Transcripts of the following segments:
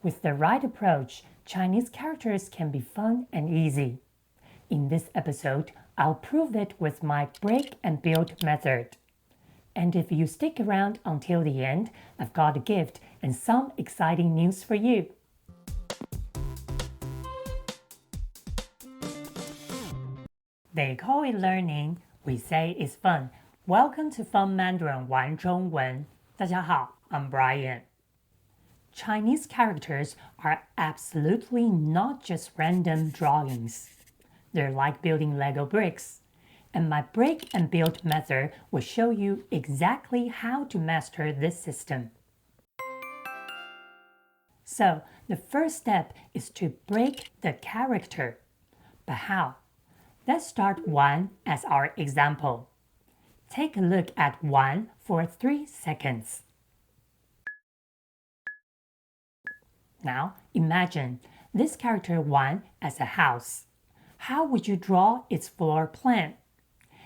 With the right approach, Chinese characters can be fun and easy. In this episode, I'll prove it with my break and build method. And if you stick around until the end, I've got a gift and some exciting news for you. They call it learning, we say it's fun. Welcome to Fun Mandarin 玩中文。大家好, I'm Bryan. Chinese characters are absolutely not just random drawings. They're like building Lego bricks. And my break and build method will show you exactly how to master this system. So, the first step is to break the character. But how? Let's start 1 as our example. Take a look at 1 for 3 seconds. Now, imagine this character 1 as a house. How would you draw its floor plan?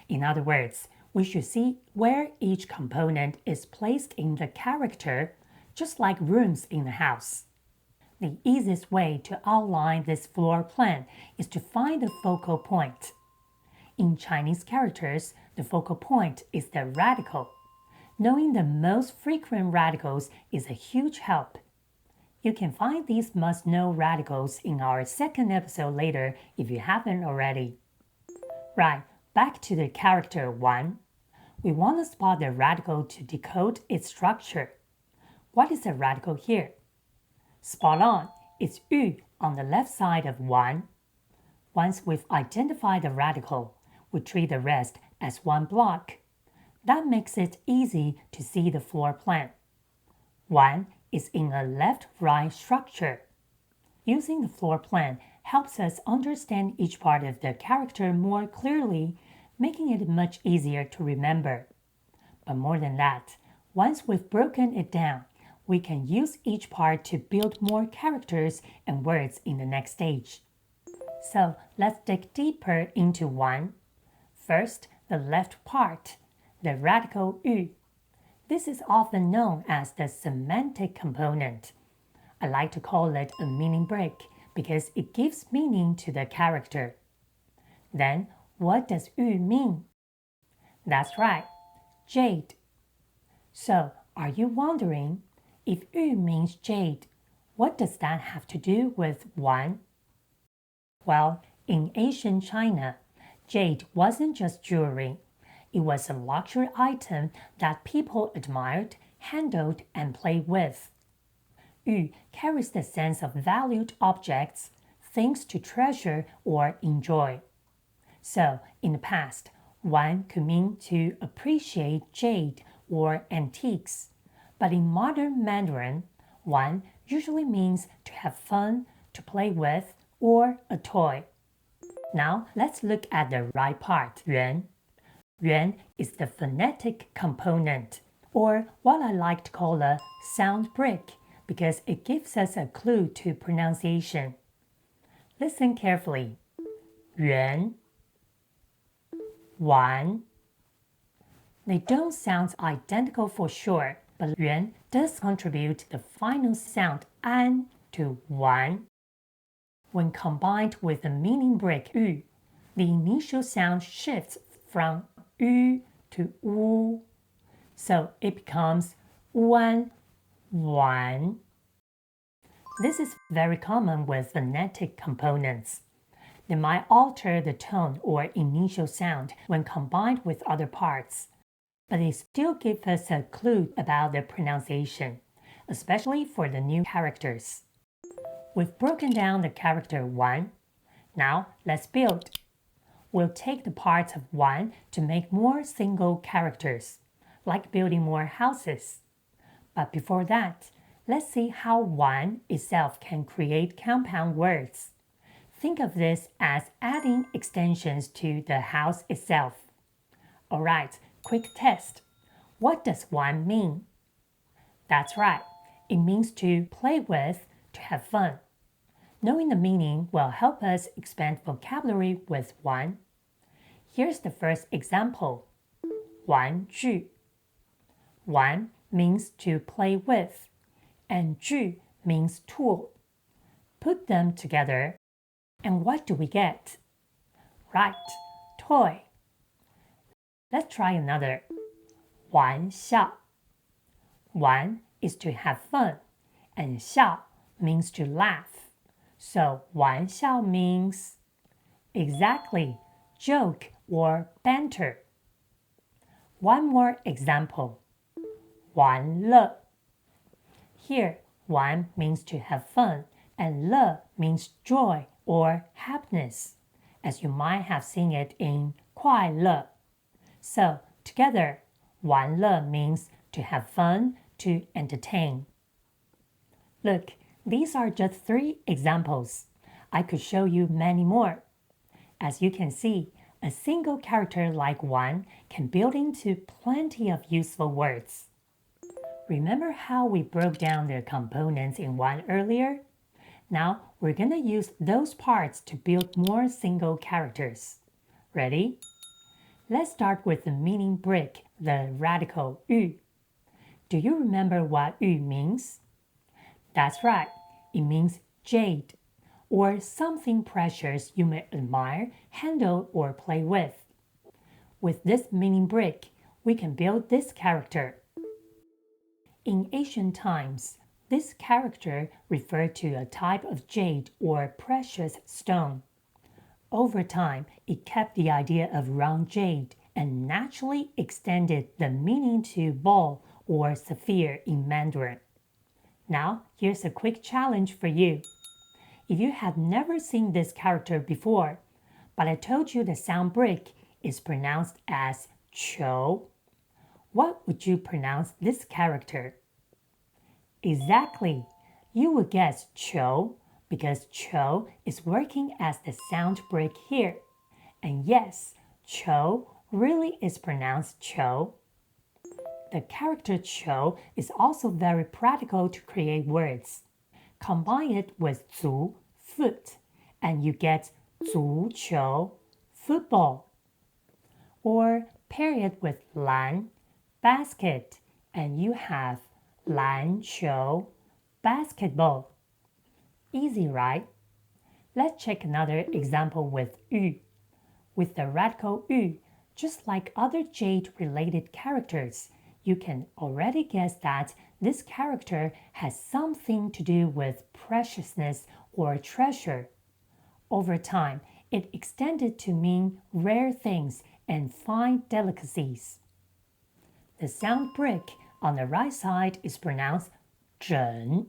In other words, we should see where each component is placed in the character, just like rooms in the house. The easiest way to outline this floor plan is to find the focal point. In Chinese characters, the focal point is the radical. Knowing the most frequent radicals is a huge help. You can find these must-know radicals in our second episode later if you haven't already. Right, back to the character 1. We want to spot the radical to decode its structure. What is a radical here? Spot on, it's yu on the left side of 1. Once we've identified the radical, we treat the rest as one block. That makes it easy to see the floor plan. 1 is in a left-right structure. Using the floor plan helps us understand each part of the character more clearly, making it much easier to remember. But more than that, once we've broken it down, we can use each part to build more characters and words in the next stage. So let's dig deeper into 1. First, the left part, the radical yu. This is often known as the semantic component. I like to call it a meaning break because it gives meaning to the character. Then, what does yu mean? That's right, jade. So, are you wondering, if yu means jade, what does that have to do with 1? Well, in ancient China, jade wasn't just jewelry. It was a luxury item that people admired, handled, and played with. Yu carries the sense of valued objects, things to treasure or enjoy. So, in the past, 1 could mean to appreciate jade or antiques. But in modern Mandarin, 1 usually means to have fun, to play with, or a toy. Now, let's look at the right part, yuan. Yuan is the phonetic component, or what I like to call a sound brick, because it gives us a clue to pronunciation. Listen carefully. Yuan, wan. They don't sound identical for sure, but yuan does contribute the final sound an to 1. When combined with the meaning break yu, the initial sound shifts from yu to wu, so it becomes wan, wan. This is very common with phonetic components. They might alter the tone or initial sound when combined with other parts, but they still give us a clue about the pronunciation, especially for the new characters. We've broken down the character 1. Now let's build. We'll take the parts of 1 to make more single characters, like building more houses. But before that, let's see how 1 itself can create compound words. Think of this as adding extensions to the house itself. Alright, quick test. What does 1 mean? That's right, it means to play with, to have fun. Knowing the meaning will help us expand vocabulary with 1. Here's the first example. 玩具. 玩 means to play with, and 具 means tool. Put them together, and what do we get? Right, toy. Let's try another. 玩笑. 玩 is to have fun, and 笑 means to laugh. So 玩笑 means exactly joke or banter. One more example. 玩乐. Here, 玩 means to have fun, and 乐 means joy or happiness, as you might have seen it in 快乐. So, together, 玩乐 means to have fun, to entertain. Look, these are just 3 examples. I could show you many more. As you can see, a single character like 玩 can build into plenty of useful words. Remember how we broke down the components in 1 earlier? Now we're gonna use those parts to build more single characters. Ready? Let's start with the meaning brick, the radical 玉. Do you remember what 玉 means? That's right, it means jade, or something precious you may admire, handle, or play with. With this meaning brick, we can build this character. In ancient times, this character referred to a type of jade or precious stone. Over time, it kept the idea of round jade and naturally extended the meaning to ball or sapphire in Mandarin. Now, here's a quick challenge for you. If you have never seen this character before, but I told you the sound brick is pronounced as qiu, what would you pronounce this character? Exactly, you would guess qiu because qiu is working as the sound brick here. And yes, qiu really is pronounced qiu. The character qiu is also very practical to create words. Combine it with 足, foot, and you get 足球, football. Or pair it with 篮, basket, and you have 篮球, basketball. Easy, right? Let's check another example with 玉. With the radical 玉, just like other jade-related characters, you can already guess that this character has something to do with preciousness or treasure. Over time, it extended to mean rare things and fine delicacies. The sound brick on the right side is pronounced 整.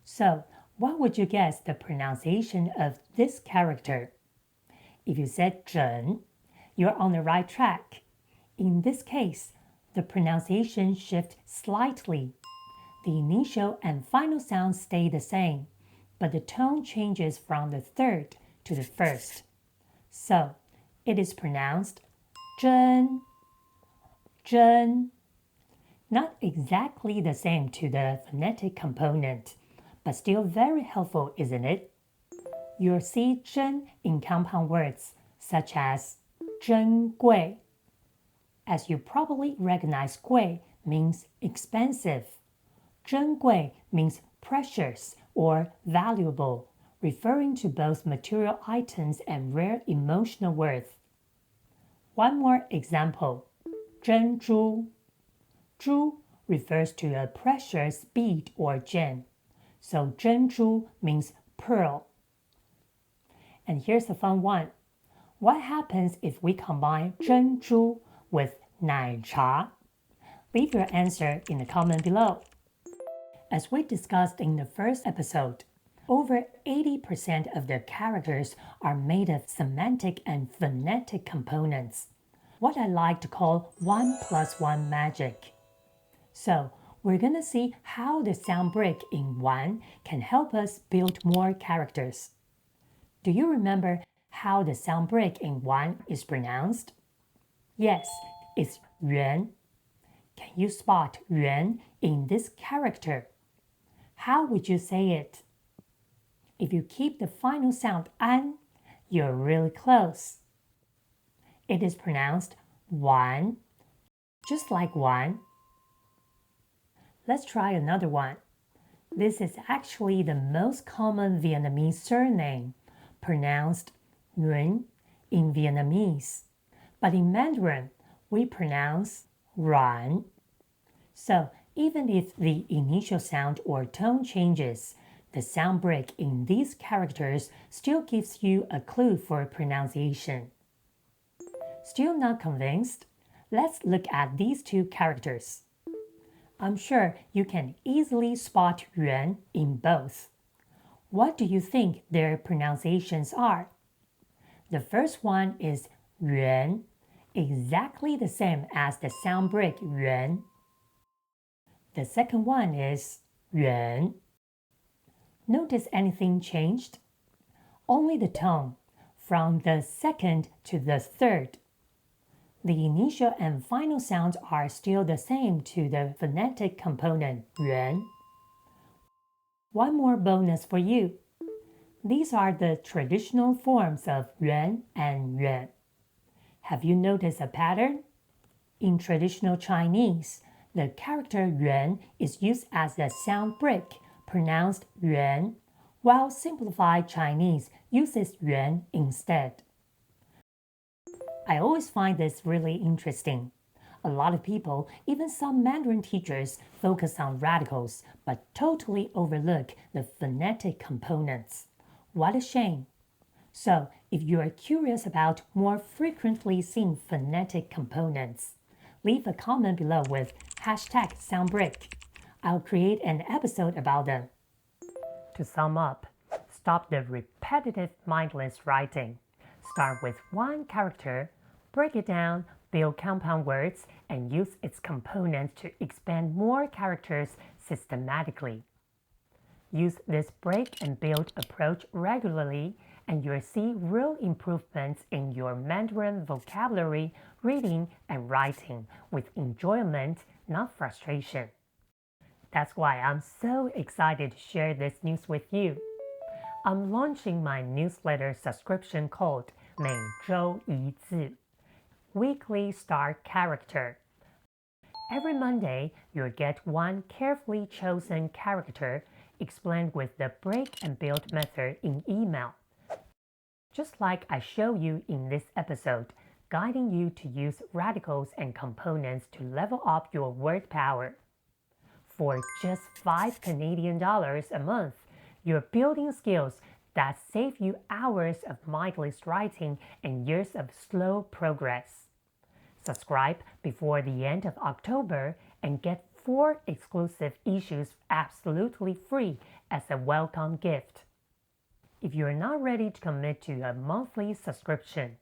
So, what would you guess the pronunciation of this character? If you said 整, you're on the right track. In this case, the pronunciation shifts slightly. The initial and final sounds stay the same, but the tone changes from the third to the first. So, it is pronounced 真, 真. Not exactly the same to the phonetic component, but still very helpful, isn't it? You'll see 真 in compound words such as 珍贵. As you probably recognize, 贵 means expensive. 珍贵 means precious or valuable, referring to both material items and rare emotional worth. One more example, 珍珠. 珠 refers to a precious bead or gem, so 珍珠 means pearl. And here's a fun one. What happens if we combine 珍珠with 奶茶? Leave your answer in the comment below. As we discussed in the first episode, over 80% of the characters are made of semantic and phonetic components, what I like to call 1+1 magic. So, we're gonna see how the sound brick in 1 can help us build more characters. Do you remember how the sound brick in 1 is pronounced? Yes, it's 圆. Can you spot 圆in this character? How would you say it? If you keep the final sound an, you're really close. It is pronounced 丸, just like one. Let's try another one. This is actually the most common Vietnamese surname, pronounced Nguyen in Vietnamese. But in Mandarin, we pronounce Ruan. So even if the initial sound or tone changes, the sound break in these characters still gives you a clue for pronunciation. Still not convinced? Let's look at these two characters. I'm sure you can easily spot yuan in both. What do you think their pronunciations are? The first one is yuan, exactly the same as the sound break yuan. The second one is yuan. Notice anything changed? Only the tone, from the second to the third. The initial and final sounds are still the same to the phonetic component yuan. One more bonus for you. These are the traditional forms of yuan and yuan. Have you noticed a pattern? In traditional Chinese, the character yuan is used as the sound break, pronounced yuan, while simplified Chinese uses yuan instead. I always find this really interesting. A lot of people, even some Mandarin teachers, focus on radicals but totally overlook the phonetic components. What a shame! So, if you are curious about more frequently seen phonetic components, leave a comment below with #soundbreak. I'll create an episode about them. To sum up, stop the repetitive mindless writing. Start with one character, break it down, build compound words, and use its components to expand more characters systematically. Use this break and build approach regularly, and you'll see real improvements in your Mandarin vocabulary, reading, and writing with enjoyment, not frustration. That's why I'm so excited to share this news with you. I'm launching my newsletter subscription called 每周一字 Weekly Star Character. Every Monday, you'll get one carefully chosen character explained with the break and build method in email. Just like I show you in this episode, guiding you to use radicals and components to level up your word power. For just $5 Canadian a month, you're building skills that save you hours of mindless writing and years of slow progress. Subscribe before the end of October and get 4 exclusive issues absolutely free as a welcome gift. If you're not ready to commit to a monthly subscription,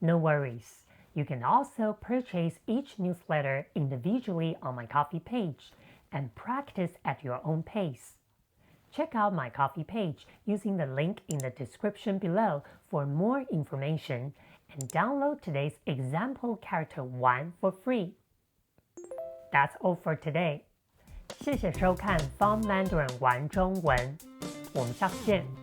no worries. You can also purchase each newsletter individually on my Ko-fi page and practice at your own pace. Check out my Ko-fi page using the link in the description below for more information and download today's example character 1 for free. That's all for today. 谢谢收看 Fun Mandarin 玩中文，我们下次见。